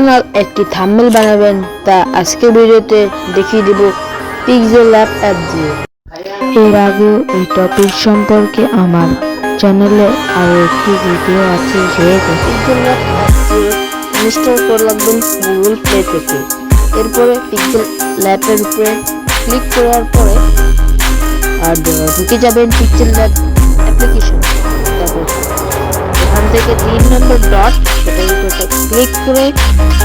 Professional একটি thumbnail বানাবেন তা আজকের ভিডিওতে দেখিয়ে দেব পিক্সেল ল্যাব অ্যাপ দিয়ে। এর আগে এই টপিক সম্পর্কে আমার চ্যানেলে আরও একটি ভিডিও আছে, যেহেতু পিক্সেল ল্যাব অ্যাপ দিয়ে ইনস্টল করে রাখবেন গুগল প্লে থেকে। এরপরে পিক্সেল ল্যাবের উপরে ক্লিক করার পরে আর ঢুকে যাবেন পিক্সেল ল্যাব অ্যাপ্লিকেশন। তারপর এখান থেকে 3 নম্বর ডট, সেটার উপরে ক্লিক করে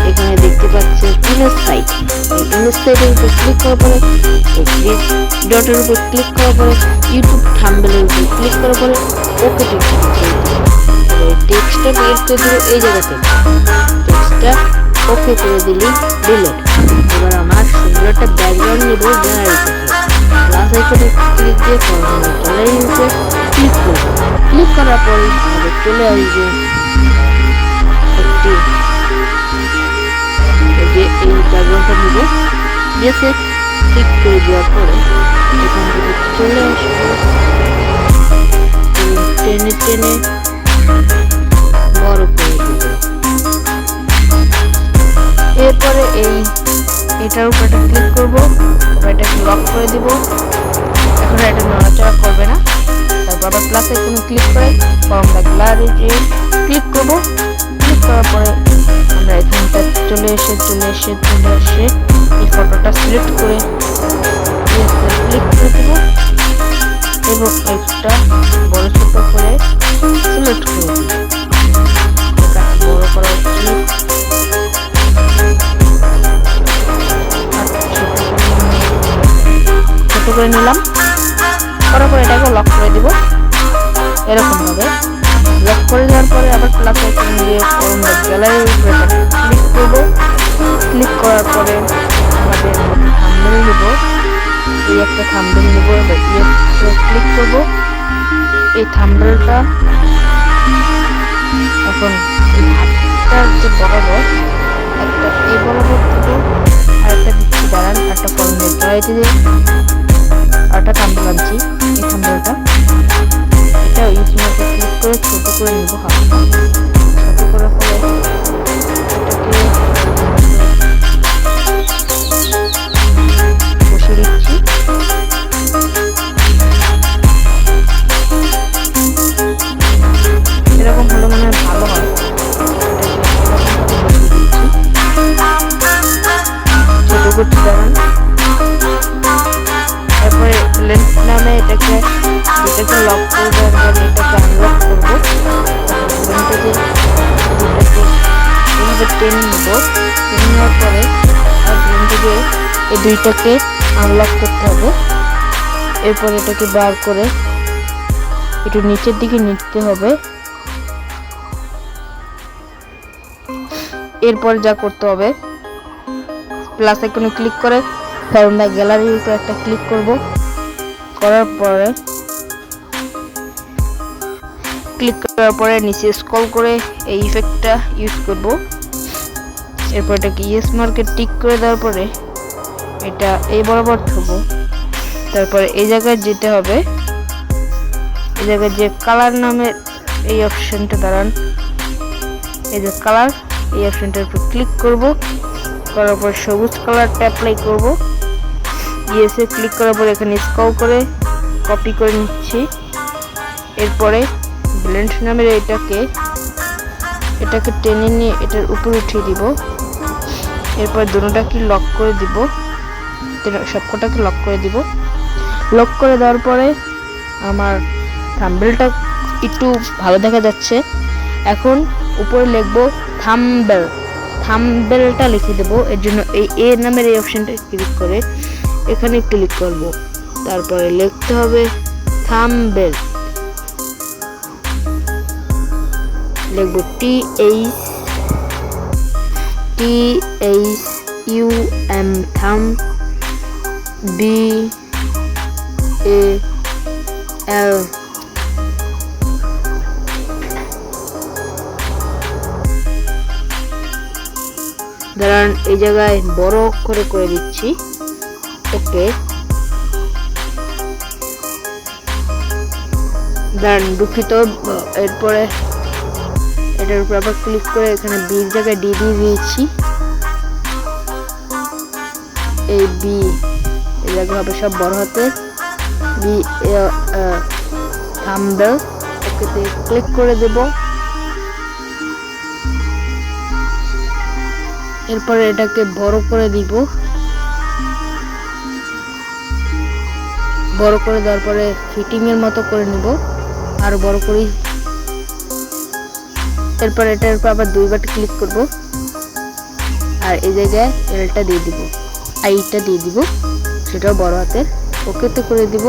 এখানে দেখতে পাচ্ছেন ইনসাইট। এই ইনসাইটের উপর ক্লিক করার পরে এই থ্রি ডটের উপর ক্লিক করার পরে ইউটিউব থাম্বনেলের উপর ক্লিক করার পরে ওকে টেক্সটটা বের করে দিল। এই জায়গাতে টেক্সটটা ওকে করে দিলি ডিলিট। এবার আমার সুন্দর একটা ব্যাকগ্রাউন্ড নেব গ্যালারি থেকে। প্লাস আইকনে ক্লিক দিয়ে গ্যালারির উপরে ক্লিক করব। ক্লিক করার পরে আমাদের চলে আসবে একটি এই ব্যাকগ্রাউন্ডটা নেব, দিয়েছে ক্লিক করে দেওয়ার পরে এখান থেকে চলে আসবে টেনে টেনে বড় করে দেব। এরপরে এটার উপর ক্লিক করবো, এটাকে লক করে দিব। এখন এটা নড়াচড়া করবে না। তারপর আবার প্লাস আইকনে ক্লিক করে ফর্ম দা গ্যালারি ক্লিক করব। ক্লিক করার পরে আমরা এখানটা চলে এসে এই ফটোটা সিলেক্ট করে ক্লিক করে দেব এবং একটা বড় ছোট করে সিলেক্ট করে দেব। বড় করা উচিত, ছোট করে নিলাম। করার পরে এটাকে লক করে দিব। এরকম ভাবে লক করে দেওয়ার পরে আবার প্লাস আইকন দিয়ে গ্যালারির উপরে ক্লিক করব। ক্লিক করার পরে আমাদের থাম্বনেল নিব, এই একটা থাম্বনেল নিব। এবার ক্লিক করব। এই থাম্বনেলটা এখন এই হাতটার যে বরাবর একটা এই বরাবর দিব, আর একটা দিচ্ছি দাঁড়ান, একটা ফর্মের গ্যালারিতে দিয়ে আরেকটা থাম্বনেল আনছি। এই থাম্বনেলটা এটা ইউজ মার্কে ক্লিক করে ছোট করে নিব। ছোট করার পরে এটাকে বসে দিচ্ছি। এরকম হলে মনে হয় ভালো হয়। ছোট করছি দাঁড়ান। তারপরে লেন্স নামে এটাকে লক করে দেওয়ার পরে এটাকে আনলক করবো। টেনে নেব। টেনে নেওয়ার পরে আর থেকে এই দুইটাকে আনলক করতে হবে। এরপর এটাকে বার করে একটু নিচের দিকে নিতে হবে। এরপর যা করতে হবে, প্লাস আইকনে ক্লিক করে ফর্ম দা গ্যালারির উপর একটা ক্লিক করব। করার পরে নিচে স্ক্রল করে এই ইফেক্টটা ইউজ করব। এরপর এটাকে ইয়েস মার্কে টিক করে দেওয়ার পরে এটা এই বরাবর থবো। তারপরে এই জায়গায় যেতে হবে। এই জায়গায় যে কালার নামের এই অপশনটা দাঁড়ান, এই যে কালার, এই অপশনটার উপর ক্লিক করব। করার পর সবুজ কালারটা অ্যাপ্লাই করব। ইয়েসে ক্লিক করার পর এখানে স্ক্রল করে কপি করে নিচ্ছি। এরপরে ব্লেন্ড নামের এটাকে টেনে নিয়ে এটার উপর উঠিয়ে দিব। এরপর দুটোটাকে লক করে দিব, সবকটাকে লক করে দিব। লক করে দেওয়ার পরে আমার থাম্বনেলটা একটু ভালো দেখা যাচ্ছে। এখন উপরে লিখবো থাম্বনেলটা লিখে দেব। এর জন্য এই এ নামের এই অপশনটা ক্লিক করে এখানে ক্লিক করব। তারপরে লিখতে হবে থাম্বনেল, লিখবো THUM থাম BAL। দাঁড়ান, এই জায়গায় বড় অক্ষরে করে দিচ্ছি। ওকে, দাঁড়ান দুঃখিত। এরপরে এটার উপর আবার ক্লিক করে এখানে বি জায়গায় ডি দিয়ে দিয়েছি। এই বি এই জায়গা হবে সব বড় হাতে বি থাম্বনেল। ওকেতে ক্লিক করে দেব। এরপরে এটাকে বড় করে দিব। বড় করে দেওয়ার পরে ফিটিং এর মতো করে নিব, আরো বড় করি। এরপর এটার উপর আবার দুইবার ক্লিক করব আর এই জায়গায় এলটা দিয়ে দিব, আইটা দিয়ে দিব, সেটাও বড় হাতের। ওকেতে করে দিব।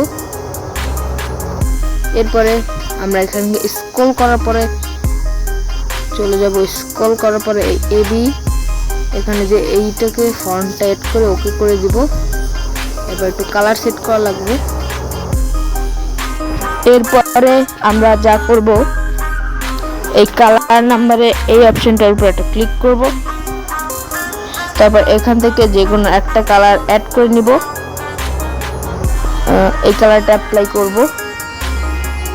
এরপরে আমরা এখানে স্ক্রল করার পরে চলে যাব। স্ক্রল করার পরে এই এবি এখানে যে এইটাকে ফন্টটা এড করে ওকে করে দিব। এবার একটু কালার সেট করা লাগবে। এরপরে আমরা যা করব, এই কালার নাম্বারে এই অপশনটার উপর একটা ক্লিক করব। তারপর এখান থেকে যে কোনো একটা কালার অ্যাড করে নিব। এই কালারটা অ্যাপ্লাই করব,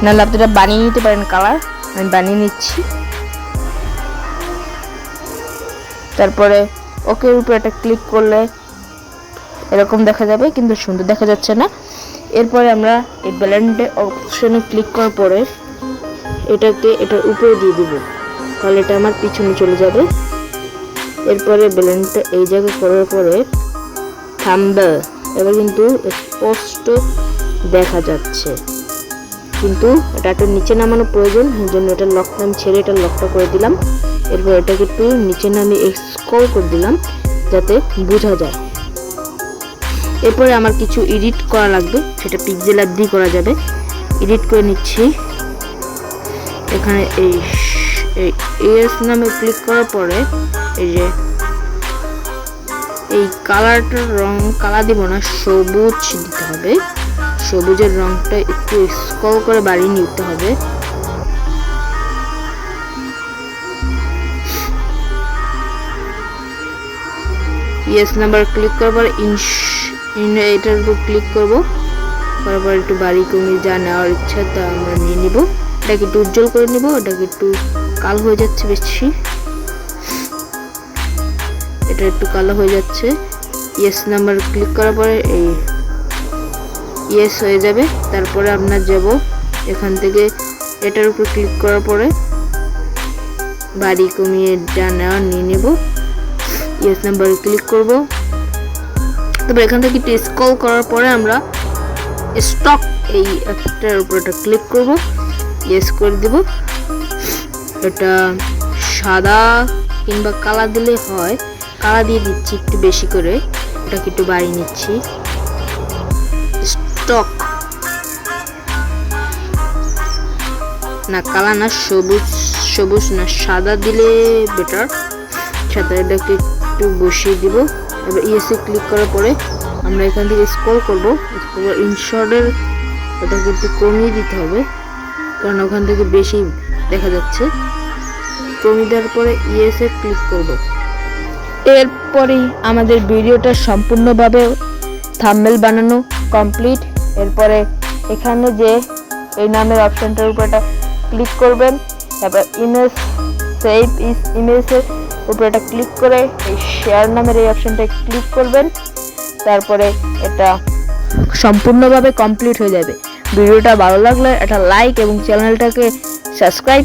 নাহলে আপনারা বানিয়ে নিতে পারেন কালার। আমি বানিয়ে নিচ্ছি। তারপরে ওকের উপর একটা ক্লিক করলে এরকম দেখা যাবে, কিন্তু সুন্দর দেখা যাচ্ছে না। এরপরে আমরা এই ব্লেন্ডে অপশনে ক্লিক করার পরে এটাকে এটার উপরে দিয়ে দিব, তাহলে এটা আমার পিছনে চলে যাবে। এরপরে ব্লেন্ডটা এই জায়গায় করার পরে থাম্বনেল এবার কিন্তু স্পষ্ট দেখা যাচ্ছে, কিন্তু এটা একটু নিচে নামানো প্রয়োজন। এই জন্য এটা লকটা আমি ছেড়ে এটা লকটা করে দিলাম। এরপর এটাকে একটু নিচে নামিয়ে স্ক্রল করে দিলাম যাতে বোঝা যায়। এরপরে আমার কিছু এডিট করা লাগবে, সেটা পিক্সেল অ্যাপ দিয়ে করা যাবে। এডিট করে নিচ্ছি। এখানে এই এস নামে ক্লিক করার পরে এই যে এই কালারটার রং কালা দিব না, সবুজ দিতে হবে। সবুজের রংটা একটু স্ক্রল করে বাড়িয়ে নিতে হবে। ইয়েস নাম্বার ক্লিক করার পর এটার উপর ক্লিক করব। তারপর একটু বাড়ি কমিয়ে যা নেওয়ার ইচ্ছা তা আমরা নিয়ে নিব। এটাকে একটু উজ্জ্বল করে নিব। এটাকে একটু কালো হয়ে যাচ্ছে বেশি, এটা একটু কালো হয়ে যাচ্ছে। ইয়েস নাম্বার ক্লিক করার পরে এই ইয়েস হয়ে যাবে। তারপরে আমরা যাব এখান থেকে এটার উপর ক্লিক করার পরে বাড়ি কমিয়ে যা নেওয়া নিয়ে নেব। ইয়েস নাম্বারে ক্লিক করব। তারপর এখান থেকে একটু স্ক্রল করার পরে আমরা স্টক এই অ্যাপটার উপর একটা ক্লিক করব। ইয়েস করে দেব। এটা সাদা কিংবা কালা দিলে হয়, কালা দিয়ে দিচ্ছি একটু বেশি করে। এটাকে একটু বাড়িয়ে নিচ্ছি। স্টক না, কালা না, সবুজ, সবুজ না, সাদা দিলে বেটার। সাদা এটাকে একটু বসিয়ে দিব। এবার ইয়েসে ক্লিক করার পরে আমরা এখান থেকে স্ক্রল করব। ইনশর্টের ওটাকে একটু কমিয়ে দিতে হবে, কারণ ওখান থেকে বেশি দেখা যাচ্ছে। কমিয়ে দেওয়ার পরে ইয়েসে ক্লিক করব। এরপরেই আমাদের ভিডিওটা সম্পূর্ণভাবে থাম্বনেল বানানো কমপ্লিট। এরপরে এখানে যে এই নামের অপশনটার উপর একটা ক্লিক করবেন। তারপর ইমেজ সেভ ইমেজের উপরে একটা ক্লিক করে এই শেয়ার নামের এই অপশনটা ক্লিক করবেন। তারপরে এটা সম্পূর্ণভাবে কমপ্লিট হয়ে যাবে। ভিডিওটা ভালো লাগলে একটা লাইক এবং চ্যানেলটাকে সাবস্ক্রাইব